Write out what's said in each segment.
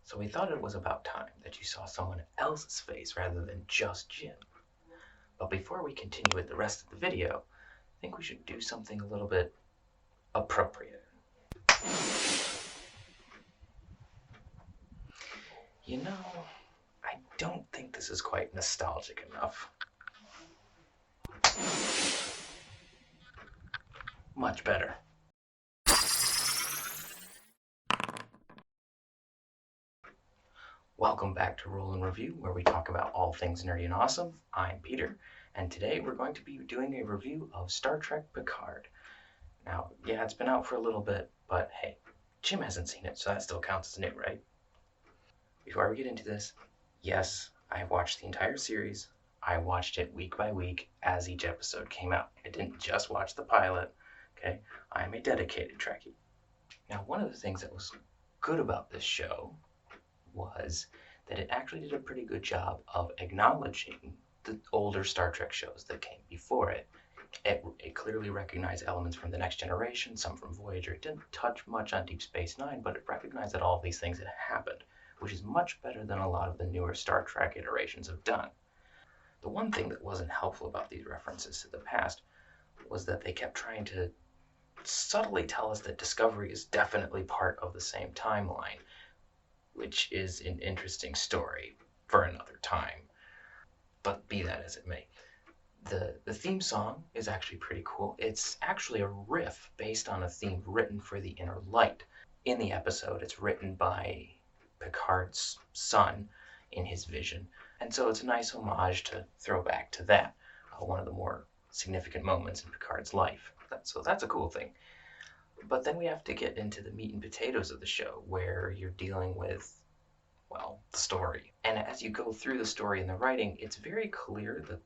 So we thought it was about time that you saw someone else's face rather than just Jim. But before we continue with the rest of the video, I think we should do something a little bit appropriate. You know, I don't think this is quite nostalgic enough. Much better. Welcome back to Roll and Review, where we talk about all things nerdy and awesome. I'm Peter, and today we're going to be doing a review of Star Trek Picard. Now, yeah, it's been out for a little bit, but hey, Jim hasn't seen it, so that still counts as new, right? Before we get into this, yes, I have watched the entire series. I watched it week by week as each episode came out. I didn't just watch the pilot, okay? I am a dedicated Trekkie. Now, one of the things that was good about this show was that it actually did a pretty good job of acknowledging the older Star Trek shows that came before it. It clearly recognized elements from The Next Generation, some from Voyager. It didn't touch much on Deep Space Nine, but it recognized that all of these things had happened, which is much better than a lot of the newer Star Trek iterations have done. The one thing that wasn't helpful about these references to the past was that they kept trying to subtly tell us that Discovery is definitely part of the same timeline, which is an interesting story for another time. But be that as it may, the theme song is actually pretty cool. It's actually a riff based on a theme written for the Inner Light. In the episode, it's written by Picard's son in his vision, and so it's a nice homage to throw back to that, one of the more significant moments in Picard's life. So that's a cool thing. But then we have to get into the meat and potatoes of the show, where you're dealing with, well, the story. And as you go through the story and the writing, it's very clear that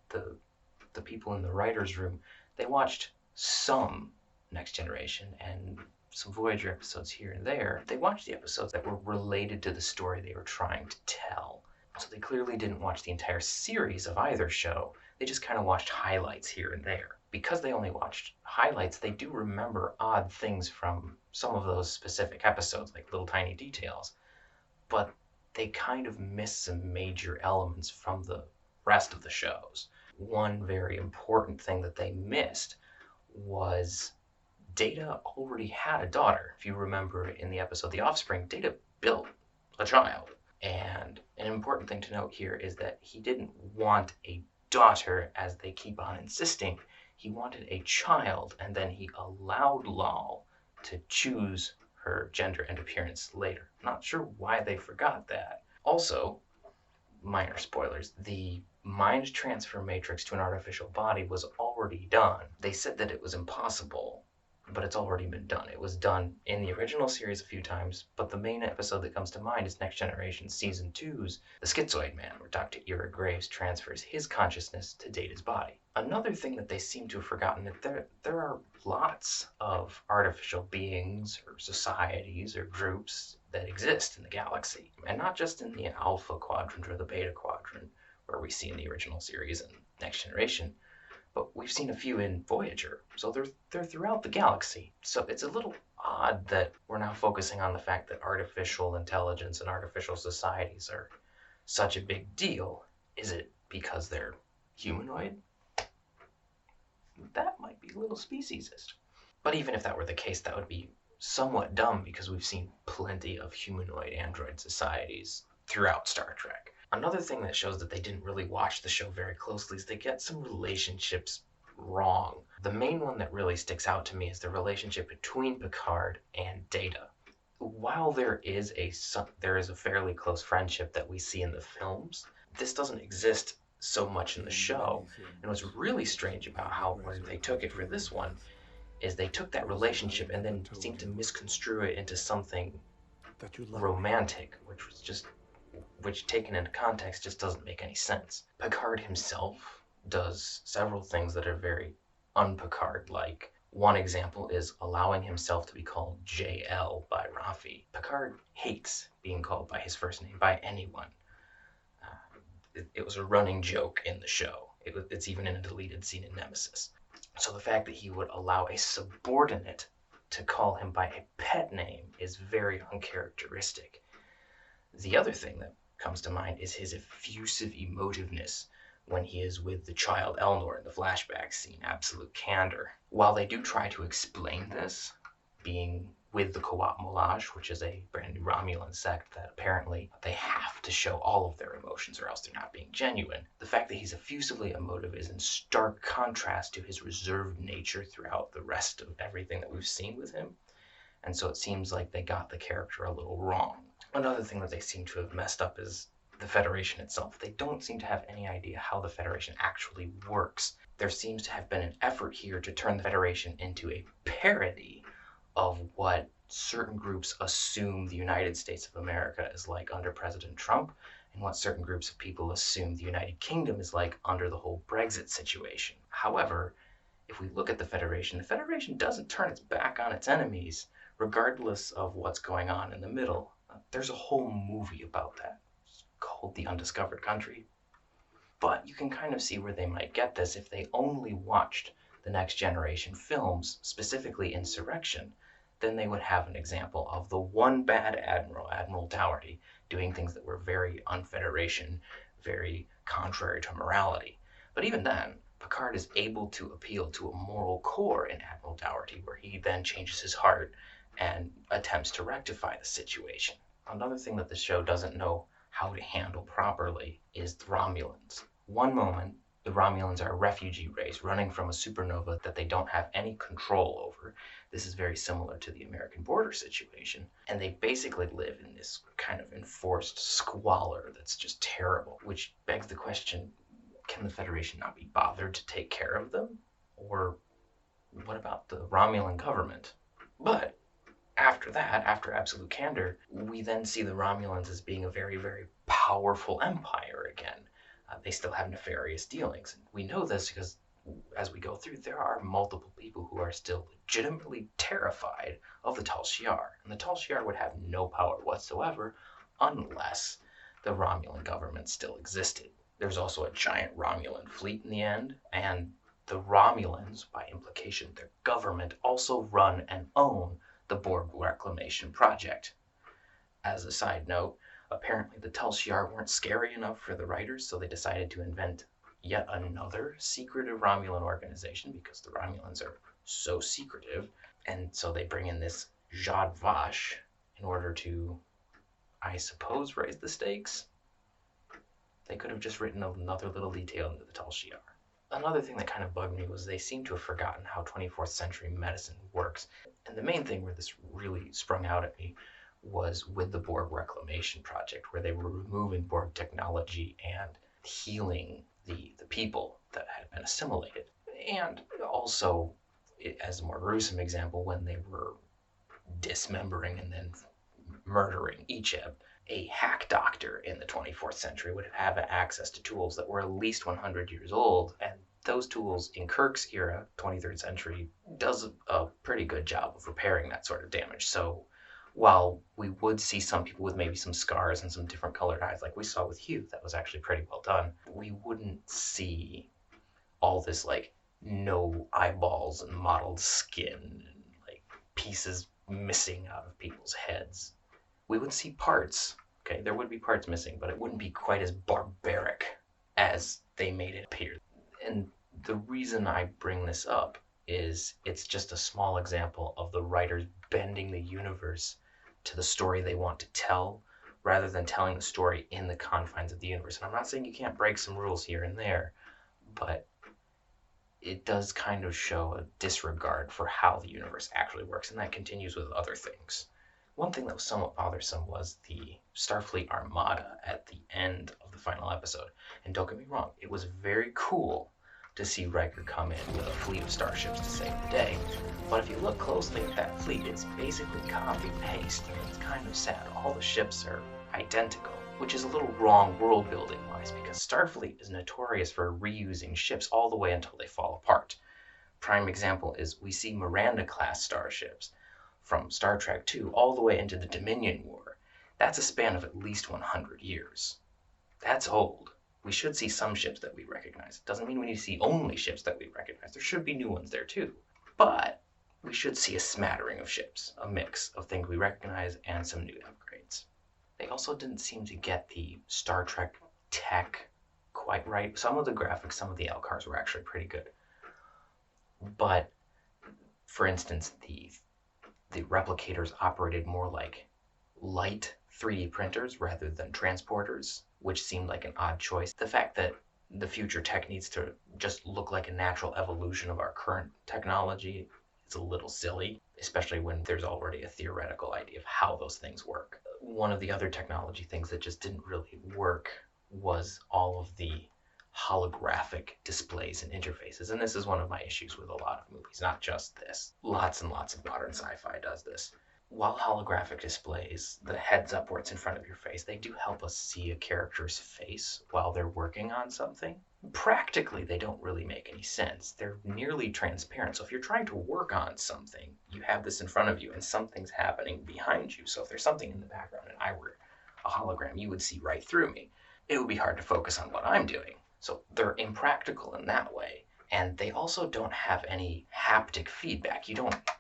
the people in the writer's room, they watched some Next Generation and some Voyager episodes here and there. They watched the episodes that were related to the story they were trying to tell. So they clearly didn't watch the entire series of either show. They just kind of watched highlights here and there. Because they only watched highlights, they do remember odd things from some of those specific episodes, like little tiny details. But they kind of miss some major elements from the rest of the shows. One very important thing that they missed was Data already had a daughter. If you remember in the episode The Offspring, Data built a child. And an important thing to note here is that he didn't want a daughter, as they keep on insisting. He wanted a child, and then he allowed Lal to choose her gender and appearance later. Not sure why they forgot that. Also, minor spoilers, the mind transfer matrix to an artificial body was already done. They said that it was impossible, but it's already been done. It was done in the original series a few times, but the main episode that comes to mind is Next Generation Season 2's The Schizoid Man, where Dr. Ira Graves transfers his consciousness to Data's body. Another thing that they seem to have forgotten is that there are lots of artificial beings or societies or groups that exist in the galaxy, and not just in the Alpha Quadrant or the Beta Quadrant, where we see in the original series and Next Generation, but we've seen a few in Voyager, so they're throughout the galaxy. So it's a little odd that we're now focusing on the fact that artificial intelligence and artificial societies are such a big deal. Is it because they're humanoid? That might be a little speciesist. But even if that were the case, that would be somewhat dumb, because we've seen plenty of humanoid android societies throughout Star Trek. Another thing that shows that they didn't really watch the show very closely is they get some relationships wrong. The main one that really sticks out to me is the relationship between Picard and Data. While there is a fairly close friendship that we see in the films, this doesn't exist so much in the show. And what's really strange about where they took it for this one is they took that relationship and then seemed to misconstrue it into something romantic, which taken into context just doesn't make any sense. Picard himself does several things that are very un-Picard-like. One example is allowing himself to be called JL by Raffi. Picard hates being called by his first name by anyone. It was a running joke in the show. It's even in a deleted scene in Nemesis. So the fact that he would allow a subordinate to call him by a pet name is very uncharacteristic. The other thing that comes to mind is his effusive emotiveness when he is with the child Elnor in the flashback scene, absolute candor. While they do try to explain this, being with the Co-op Molage, which is a brand new Romulan sect that apparently they have to show all of their emotions or else they're not being genuine. The fact that he's effusively emotive is in stark contrast to his reserved nature throughout the rest of everything that we've seen with him. And so it seems like they got the character a little wrong. Another thing that they seem to have messed up is the Federation itself. They don't seem to have any idea how the Federation actually works. There seems to have been an effort here to turn the Federation into a parody of what certain groups assume the United States of America is like under President Trump, and what certain groups of people assume the United Kingdom is like under the whole Brexit situation. However, if we look at the Federation doesn't turn its back on its enemies, regardless of what's going on in the middle. There's a whole movie about that. It's called The Undiscovered Country. But you can kind of see where they might get this if they only watched the Next Generation films, specifically Insurrection. Then they would have an example of the one bad admiral, Admiral Dougherty, doing things that were very un-Federation, very contrary to morality. But even then, Picard is able to appeal to a moral core in Admiral Dougherty, where he then changes his heart and attempts to rectify the situation. Another thing that the show doesn't know how to handle properly is the Romulans. One moment, the Romulans are a refugee race running from a supernova that they don't have any control over. This is very similar to the American border situation. And they basically live in this kind of enforced squalor that's just terrible, which begs the question, can the Federation not be bothered to take care of them? Or what about the Romulan government? But after that, after Absolute Candor, we then see the Romulans as being a very, very powerful empire again. They still have nefarious dealings. And we know this because as we go through, there are multiple people who are still legitimately terrified of the Tal Shiar. And the Tal Shiar would have no power whatsoever unless the Romulan government still existed. There's also a giant Romulan fleet in the end, and the Romulans, by implication their government, also run and own the Borg Reclamation Project. As a side note, apparently the Tal Shiar weren't scary enough for the writers, so they decided to invent yet another secretive Romulan organization because the Romulans are so secretive, and so they bring in this Zhat Vash in order to, I suppose, raise the stakes. They could have just written another little detail into the Tal Shiar. Another thing that kind of bugged me was they seem to have forgotten how 24th century medicine works. And the main thing where this really sprung out at me was with the Borg Reclamation Project, where they were removing Borg technology and healing the people that had been assimilated. And also, as a more gruesome example, when they were dismembering and then murdering Icheb, a hack doctor in the 24th century would have access to tools that were at least 100 years old, and those tools in Kirk's era, 23rd century, does a pretty good job of repairing that sort of damage. So while we would see some people with maybe some scars and some different colored eyes, like we saw with Hugh, that was actually pretty well done, we wouldn't see all this like no eyeballs and mottled skin and like pieces missing out of people's heads. We would see parts, okay, there would be parts missing, but it wouldn't be quite as barbaric as they made it appear. And the reason I bring this up is it's just a small example of the writers bending the universe to the story they want to tell, rather than telling the story in the confines of the universe. And I'm not saying you can't break some rules here and there, but it does kind of show a disregard for how the universe actually works, and that continues with other things. One thing that was somewhat bothersome was the Starfleet Armada at the end of the final episode. And don't get me wrong, it was very cool to see Riker come in with a fleet of starships to save the day. But if you look closely at that fleet, it's basically copy-paste, and it's kind of sad. All the ships are identical, which is a little wrong world-building-wise, because Starfleet is notorious for reusing ships all the way until they fall apart. Prime example is we see Miranda-class starships from Star Trek II all the way into the Dominion War. That's a span of at least 100 years. That's old. We should see some ships that we recognize. Doesn't mean we need to see only ships that we recognize. There should be new ones there too. But we should see a smattering of ships, a mix of things we recognize and some new upgrades. They also didn't seem to get the Star Trek tech quite right. Some of the graphics, some of the LCARs were actually pretty good. But, for instance, the replicators operated more like light 3D printers rather than transporters, which seemed like an odd choice. The fact that the future tech needs to just look like a natural evolution of our current technology is a little silly, especially when there's already a theoretical idea of how those things work. One of the other technology things that just didn't really work was all of the holographic displays and interfaces. And this is one of my issues with a lot of movies, not just this. Lots and lots of modern sci-fi does this. While holographic displays, the heads up where it's in front of your face, they do help us see a character's face while they're working on something. Practically, they don't really make any sense. They're nearly transparent. So if you're trying to work on something, you have this in front of you and something's happening behind you. So if there's something in the background and I were a hologram, you would see right through me. It would be hard to focus on what I'm doing. So they're impractical in that way. And they also don't have any haptic feedback.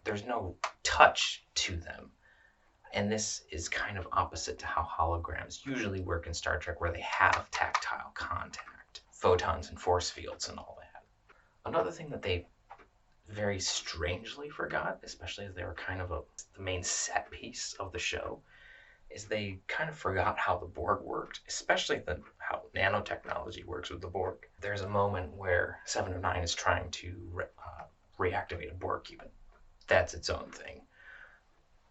There's no touch to them. And this is kind of opposite to how holograms usually work in Star Trek, where they have tactile contact, photons and force fields and all that. Another thing that they very strangely forgot, especially as they were kind of the main set piece of the show, is they kind of forgot how the Borg worked, especially how nanotechnology works with the Borg. There's a moment where 7 of 9 is trying to reactivate a Borg cube. That's its own thing.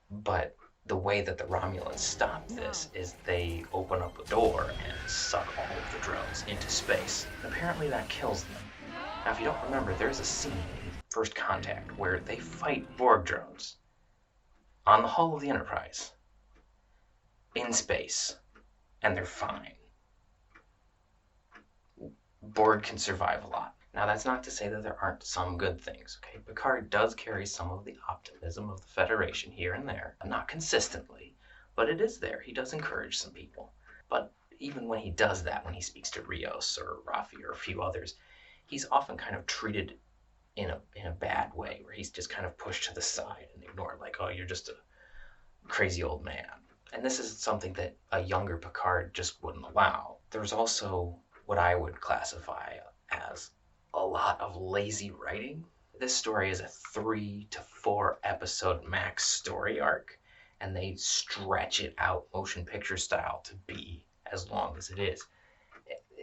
But the way that the Romulans stop this is they open up a door and suck all of the drones into space. Apparently that kills them. Now, if you don't remember, there's a scene in First Contact where they fight Borg drones on the hull of the Enterprise in space, and they're fine. Borg can survive a lot. Now, that's not to say that there aren't some good things, okay? Picard does carry some of the optimism of the Federation here and there. Not consistently, but it is there. He does encourage some people. But even when he does that, when he speaks to Rios or Rafi or a few others, he's often kind of treated in a bad way, where he's just kind of pushed to the side and ignored, like, oh, you're just a crazy old man. And this is something that a younger Picard just wouldn't allow. There's also what I would classify as a lot of lazy writing. This story is a 3 to 4 episode max story arc, and they stretch it out motion picture style to be as long as it is.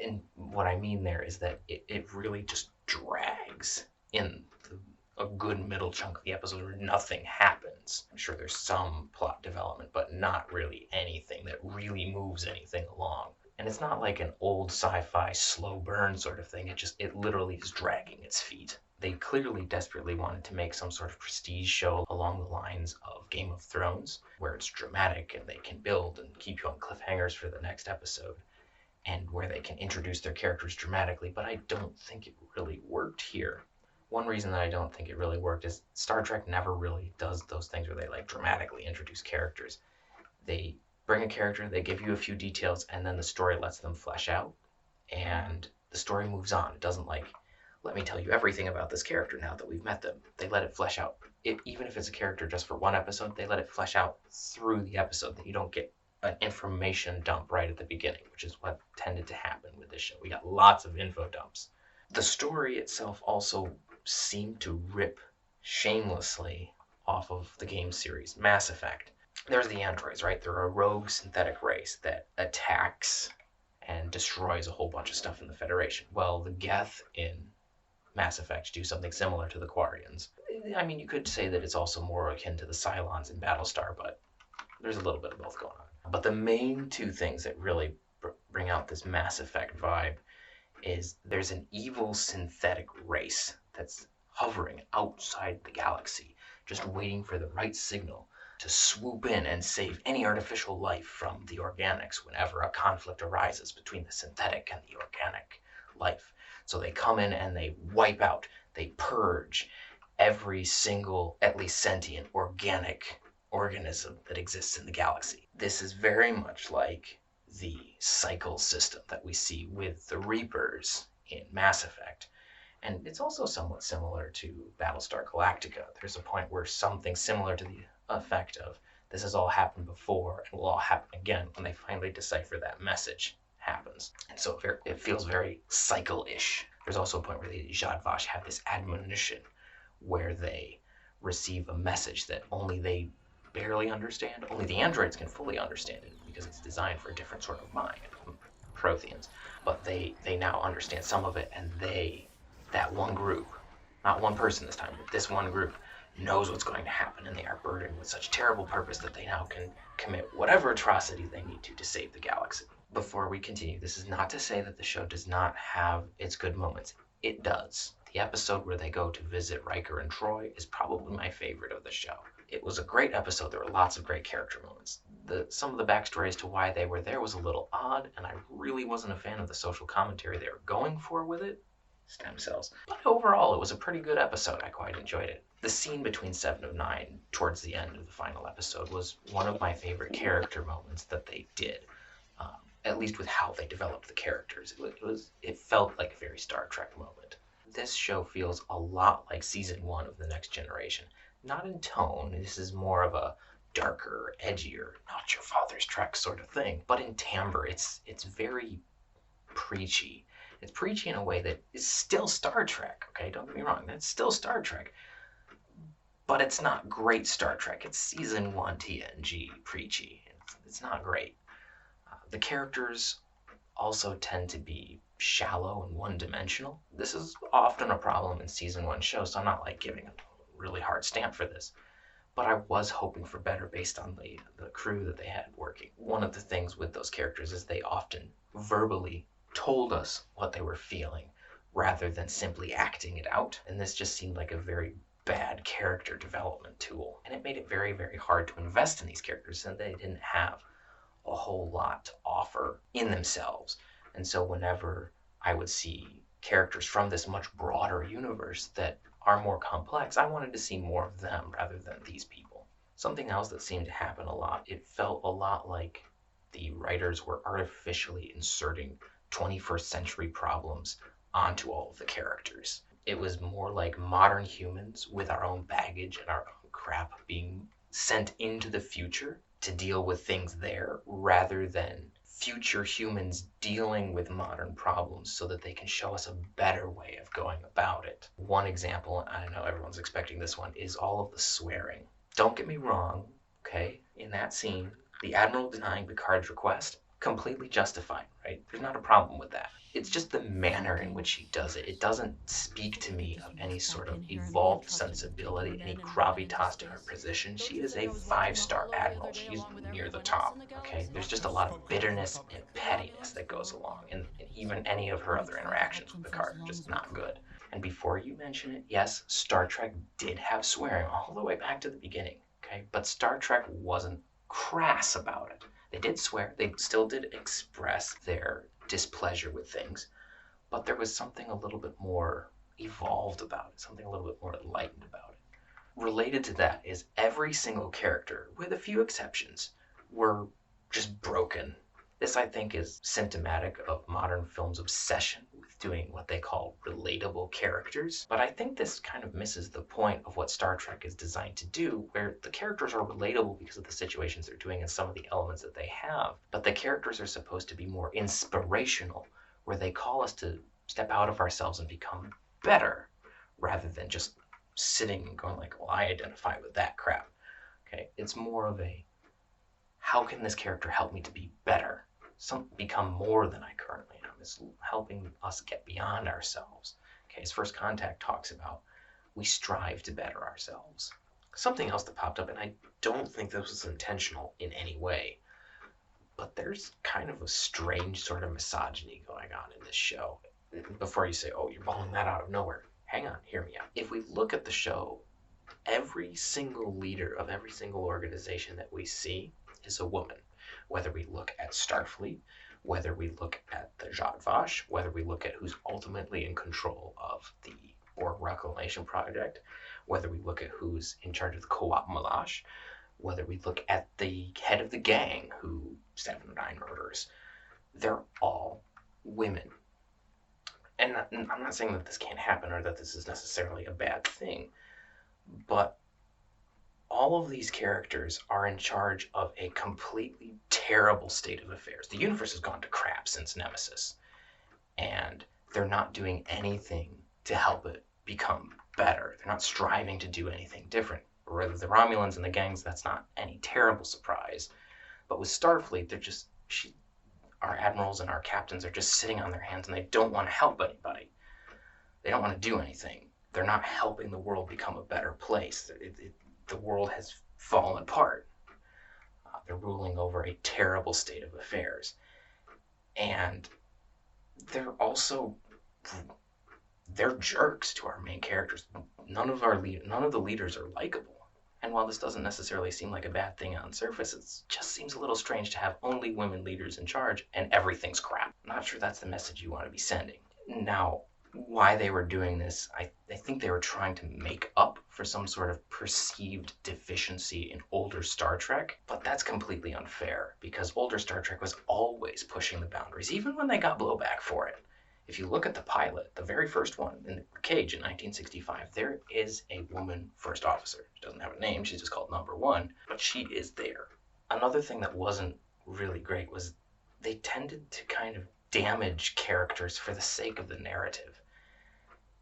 And what I mean there is that it really just drags in a good middle chunk of the episode where nothing happens. I'm sure there's some plot development, but not really anything that really moves anything along. And it's not like an old sci-fi slow burn sort of thing. It literally is dragging its feet. They clearly desperately wanted to make some sort of prestige show along the lines of Game of Thrones, where it's dramatic and they can build and keep you on cliffhangers for the next episode, and where they can introduce their characters dramatically, but I don't think it really worked here. One reason that I don't think it really worked is Star Trek never really does those things where they dramatically introduce characters. They bring a character, they give you a few details, and then the story lets them flesh out, and the story moves on. It doesn't let me tell you everything about this character now that we've met them. They let it flesh out. Even if it's a character just for one episode, they let it flesh out through the episode, that you don't get an information dump right at the beginning, which is what tended to happen with this show. We got lots of info dumps. The story itself also seemed to rip shamelessly off of the game series Mass Effect. There's the androids, right? They're a rogue synthetic race that attacks and destroys a whole bunch of stuff in the Federation. Well, the Geth in Mass Effect do something similar to the Quarians. I mean, you could say that it's also more akin to the Cylons in Battlestar, but there's a little bit of both going on. But the main two things that really bring out this Mass Effect vibe is there's an evil synthetic race that's hovering outside the galaxy, just waiting for the right signal to swoop in and save any artificial life from the organics whenever a conflict arises between the synthetic and the organic life. So they come in and they wipe out, they purge every single, at least sentient, organic organism that exists in the galaxy. This is very much like the cycle system that we see with the Reapers in Mass Effect. And it's also somewhat similar to Battlestar Galactica. There's a point where something similar to the effect of This has all happened before and will all happen again when they finally decipher that message happens. And so it feels very cycle-ish. There's also a point where the Zhat Vash have this admonition where they receive a message that only they barely understand. Only the androids can fully understand it because it's designed for a different sort of mind, Protheans. But they now understand some of it, and that one group, not one person this time, but this one group, knows what's going to happen, and they are burdened with such terrible purpose that they now can commit whatever atrocity they need to save the galaxy. Before we continue, this is not to say that the show does not have its good moments. It does. The episode where they go to visit Riker and Troy is probably my favorite of the show. It was a great episode. There were lots of great character moments. Some of the backstory as to why they were there was a little odd, and I really wasn't a fan of the social commentary they were going for with it. Stem cells. But overall, it was a pretty good episode. I quite enjoyed it. The scene between 7 of 9 towards the end of the final episode was one of my favorite character moments that they did. At least with how they developed the characters. It felt like a very Star Trek moment. This show feels a lot like season 1 of The Next Generation. Not in tone, this is more of a darker, edgier, not your father's Trek sort of thing, but in timbre, it's very preachy. It's preachy in a way that is still Star Trek, okay? Don't get me wrong, that's still Star Trek. But it's not great Star Trek. It's season 1 TNG preachy. It's not great. The characters also tend to be shallow and one-dimensional. This is often a problem in season 1 shows, so I'm not like giving a really hard stamp for this. But I was hoping for better based on the crew that they had working. One of the things with those characters is they often verbally told us what they were feeling rather than simply acting it out. And this just seemed like a very bad character development tool. And it made it very, very hard to invest in these characters since they didn't have a whole lot to offer in themselves. And so whenever I would see characters from this much broader universe that are more complex, I wanted to see more of them rather than these people. Something else that seemed to happen a lot, it felt a lot like the writers were artificially inserting 21st century problems onto all of the characters. It was more like modern humans with our own baggage and our own crap being sent into the future to deal with things there rather than future humans dealing with modern problems so that they can show us a better way of going about it. One example, I know everyone's expecting this one, is all of the swearing. Don't get me wrong, okay? In that scene, the Admiral denying Picard's request, completely justified, right? There's not a problem with that. It's just the manner in which he does it. It doesn't speak to me of any sort of evolved sensibility, any gravitas to her position. She is a 5-star admiral. She's near the top, okay? There's just a lot of bitterness and pettiness that goes along, and even any of her other interactions with Picard are just not good. And before you mention it, yes, Star Trek did have swearing all the way back to the beginning, okay? But Star Trek wasn't crass about it. They did swear. They still did express their displeasure with things, but there was something a little bit more evolved about it, something a little bit more enlightened about it. Related to that is every single character, with a few exceptions, were just broken. This, I think, is symptomatic of modern film's obsession with doing what they call relatable characters. But I think this kind of misses the point of what Star Trek is designed to do, where the characters are relatable because of the situations they're doing and some of the elements that they have. But the characters are supposed to be more inspirational, where they call us to step out of ourselves and become better, rather than just sitting and going like, well, I identify with that crap. Okay, it's more of a, how can this character help me to be better? Become more than I currently am. It's helping us get beyond ourselves. Okay, as First Contact talks about, we strive to better ourselves. Something else that popped up, and I don't think this was intentional in any way, but there's kind of a strange sort of misogyny going on in this show. Before you say, oh, you're balling that out of nowhere, hang on, hear me out. If we look at the show, every single leader of every single organization that we see is a woman. Whether we look at Starfleet, whether we look at the Zhat Vash, whether we look at who's ultimately in control of the Borg Reclamation Project, whether we look at who's in charge of the Co-op Malash, whether we look at the head of the gang who 7 or 9 murders, they're all women. And I'm not saying that this can't happen or that this is necessarily a bad thing, but all of these characters are in charge of a completely terrible state of affairs. The universe has gone to crap since Nemesis, and they're not doing anything to help it become better. They're not striving to do anything different. Or whether the Romulans and the gangs, that's not any terrible surprise. But with Starfleet, they're just, our admirals and our captains are just sitting on their hands, and they don't want to help anybody. They don't want to do anything. They're not helping the world become a better place. The world has fallen apart. They're ruling over a terrible state of affairs. And they're jerks to our main characters. None of the leaders are likable. And while this doesn't necessarily seem like a bad thing on surface, it just seems a little strange to have only women leaders in charge and everything's crap. I'm not sure that's the message you want to be sending. Now, why they were doing this, I think they were trying to make up for some sort of perceived deficiency in older Star Trek, but that's completely unfair because older Star Trek was always pushing the boundaries, even when they got blowback for it. If you look at the pilot, the very first one, in the Cage in 1965, there is a woman first officer. She doesn't have a name, she's just called Number One, but she is there. Another thing that wasn't really great was they tended to kind of damage characters for the sake of the narrative.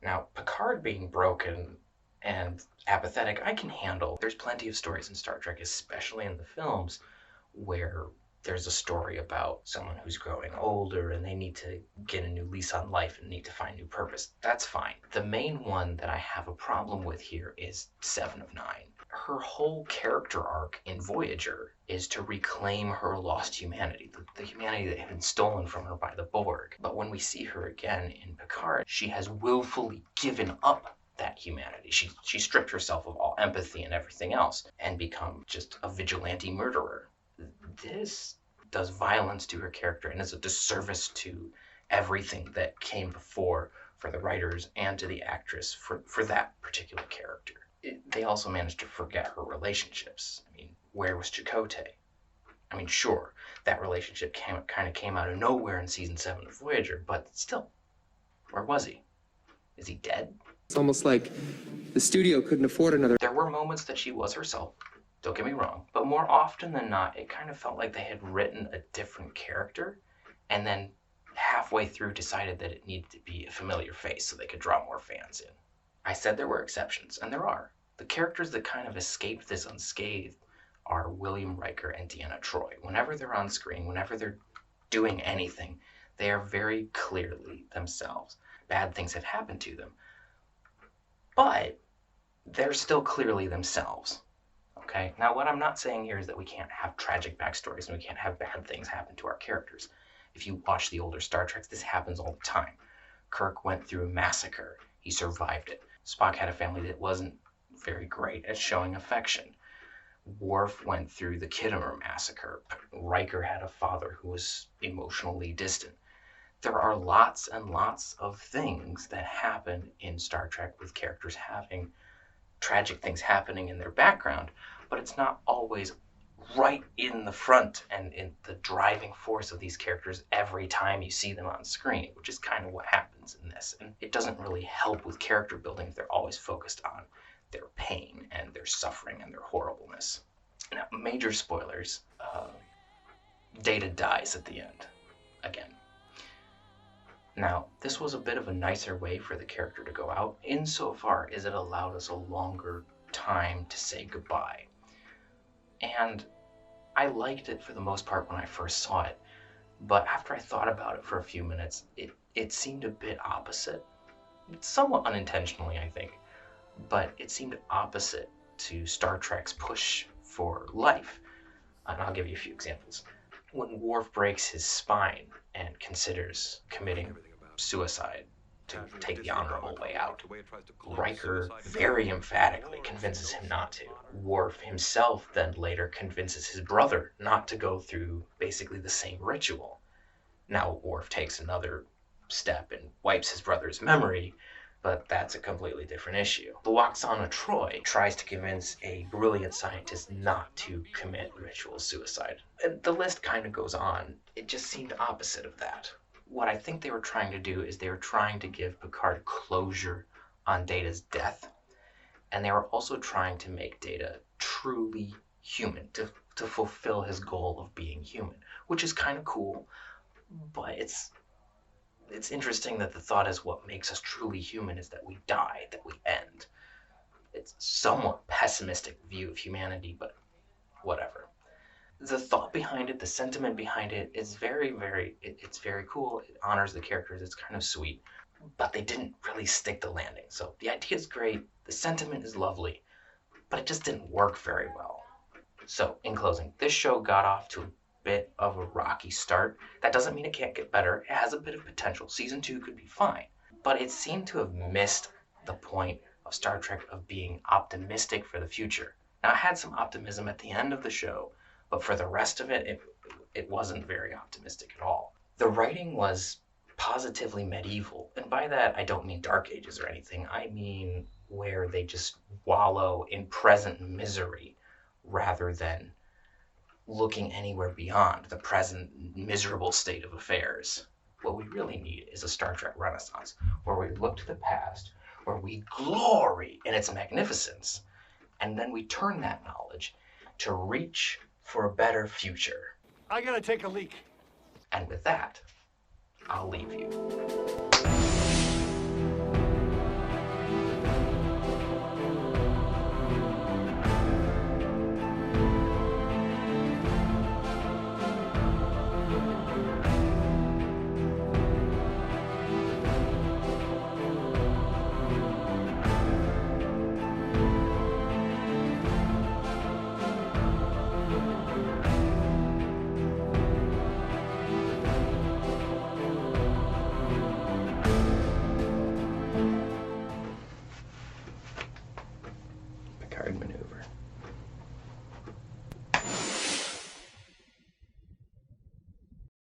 Now, Picard being broken and apathetic, I can handle. There's plenty of stories in Star Trek, especially in the films, where there's a story about someone who's growing older and they need to get a new lease on life and need to find new purpose. That's fine. The main one that I have a problem with here is Seven of Nine. Her whole character arc in Voyager is to reclaim her lost humanity, the humanity that had been stolen from her by the Borg. But when we see her again in Picard, she has willfully given up that humanity. She stripped herself of all empathy and everything else and become just a vigilante murderer. This does violence to her character and is a disservice to everything that came before for the writers and to the actress for that particular character. They also managed to forget her relationships. I mean, where was Chakotay? I mean, sure, that relationship kind of came out of nowhere in season 7 of Voyager, but still, where was he? Is he dead? It's almost like the studio couldn't afford another. There were moments that she was herself. Don't get me wrong, but more often than not, it kind of felt like they had written a different character and then halfway through decided that it needed to be a familiar face so they could draw more fans in. I said there were exceptions, and there are. The characters that kind of escaped this unscathed are William Riker and Deanna Troi. Whenever they're on screen, whenever they're doing anything, they are very clearly themselves. Bad things have happened to them, but they're still clearly themselves. Okay, now what I'm not saying here is that we can't have tragic backstories and we can't have bad things happen to our characters. If you watch the older Star Treks, this happens all the time. Kirk went through a massacre. He survived it. Spock had a family that wasn't very great at showing affection. Worf went through the Khitomer massacre. Riker had a father who was emotionally distant. There are lots and lots of things that happen in Star Trek with characters having tragic things happening in their background, but it's not always right in the front and in the driving force of these characters every time you see them on screen, which is kind of what happens in this. And it doesn't really help with character building if they're always focused on their pain and their suffering and their horribleness. Now, major spoilers, Data dies at the end, again. Now, this was a bit of a nicer way for the character to go out, insofar as it allowed us a longer time to say goodbye. And I liked it for the most part when I first saw it, but after I thought about it for a few minutes, it seemed a bit opposite. Somewhat unintentionally, I think, but it seemed opposite to Star Trek's push for life. And I'll give you a few examples. When Worf breaks his spine and considers committing suicide to take the honorable way out, Riker very emphatically convinces him not to. Worf himself then later convinces his brother not to go through basically the same ritual. Now Worf takes another step and wipes his brother's memory, but that's a completely different issue. Lwaxana Troi tries to convince a brilliant scientist not to commit ritual suicide. And the list kind of goes on. It just seemed opposite of that. What I think they were trying to do is they were trying to give Picard closure on Data's death, and they were also trying to make Data truly human, to fulfill his goal of being human, which is kind of cool, but it's interesting that the thought is what makes us truly human is that we die, that we end. It's somewhat pessimistic view of humanity, but whatever. The thought behind it, the sentiment behind it is it's very cool. It honors the characters. It's kind of sweet, but they didn't really stick the landing. So the idea is great. The sentiment is lovely, but it just didn't work very well. So in closing, this show got off to a bit of a rocky start. That doesn't mean it can't get better. It has a bit of potential. Season 2 could be fine, but it seemed to have missed the point of Star Trek of being optimistic for the future. Now, I had some optimism at the end of the show, but for the rest of it, it wasn't very optimistic at all. The writing was positively medieval, and by that I don't mean Dark Ages or anything. I mean where they just wallow in present misery rather than looking anywhere beyond the present miserable state of affairs. What we really need is a Star Trek renaissance, where we look to the past, where we glory in its magnificence, and then we turn that knowledge to reach for a better future. I gotta take a leak. And with that, I'll leave you.